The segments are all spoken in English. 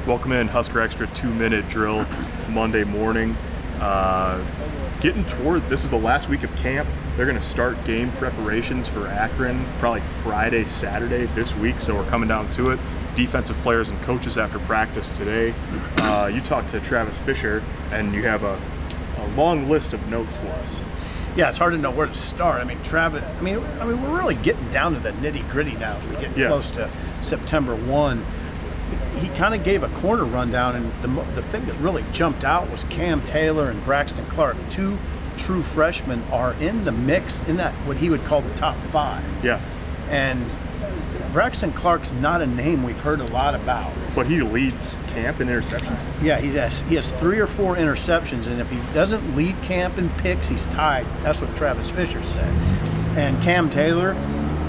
Welcome in, Husker Extra 2-minute drill. It's Monday morning. Getting toward, this is the last week of camp. They're going to start game preparations for Akron probably Friday, Saturday this week, so we're coming down to it. Defensive players and coaches after practice today. You talked to Travis Fisher, and you have a long list of notes for us. Yeah, it's hard to know where to start. I mean, Travis. I mean, we're really getting down to the nitty-gritty now as we get close to September 1. He kind of gave a corner rundown, and the thing that really jumped out was Cam Taylor and Braxton Clark. Two true freshmen are in the mix in that what he would call the top 5. Yeah. And Braxton Clark's not a name we've heard a lot about. But he leads camp in interceptions? Yeah, he has 3 or 4 interceptions, and if he doesn't lead camp in picks, he's tied. That's what Travis Fisher said. And Cam Taylor,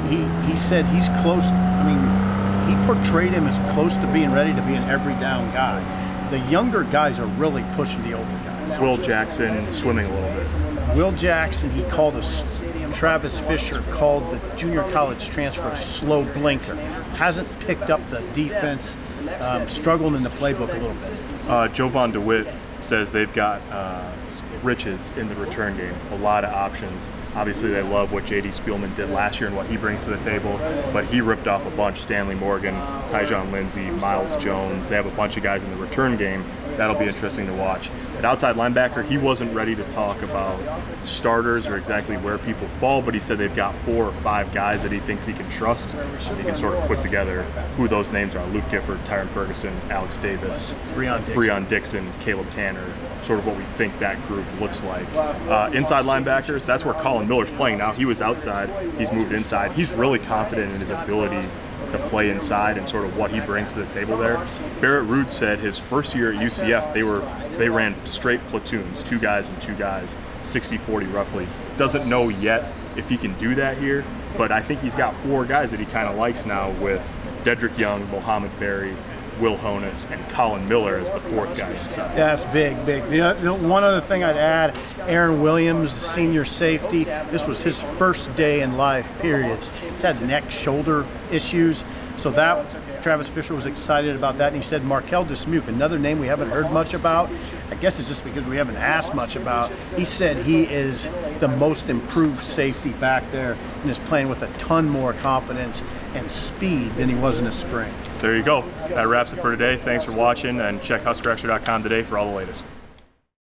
he said he's close. I mean, he portrayed him as close to being ready to be an every down guy. The younger guys are really pushing the older guys. Will Jackson swimming a little bit. Will Jackson, Travis Fisher called the junior college transfer a slow blinker. Hasn't picked up the defense, struggling in the playbook a little bit. Jovan DeWitt says they've got riches in the return game, a lot of options. Obviously they love what J.D. Spielman did last year and what he brings to the table, but he ripped off a bunch. Stanley Morgan, Tyjon Lindsey, Miles Jones. They have a bunch of guys in the return game. That'll be interesting to watch. At outside linebacker, he wasn't ready to talk about starters or exactly where people fall, but he said they've got 4 or 5 guys that he thinks he can trust, and he can sort of put together who those names are. Luke Gifford, Tyron Ferguson, Alex Davis, Breon Dixon, Caleb Tanner, sort of what we think that group looks like. Inside linebackers, that's where Colin Miller's playing now. He was outside, he's moved inside. He's really confident in his ability to play inside and sort of what he brings to the table there. Barrett Root said his first year at UCF, they ran straight platoons, 2 guys and 2 guys, 60-40 roughly. Doesn't know yet if he can do that here, but I think he's got 4 guys that he kind of likes now with Dedrick Young, Mohamed Berry, Will Honus, and Colin Miller as the 4th guy inside. Yeah, that's big. You know, one other thing I'd add, Aaron Williams, the senior safety, this was his first day in life, period. He's had neck, shoulder issues, so that Travis Fisher was excited about that, and he said Markel Dismuke, another name we haven't heard much about. I guess it's just because we haven't asked much about. He said he is the most improved safety back there and is playing with a ton more confidence and speed than he was in the spring. There you go. That wraps it for today. Thanks for watching, and check HuskerExtra.com today for all the latest.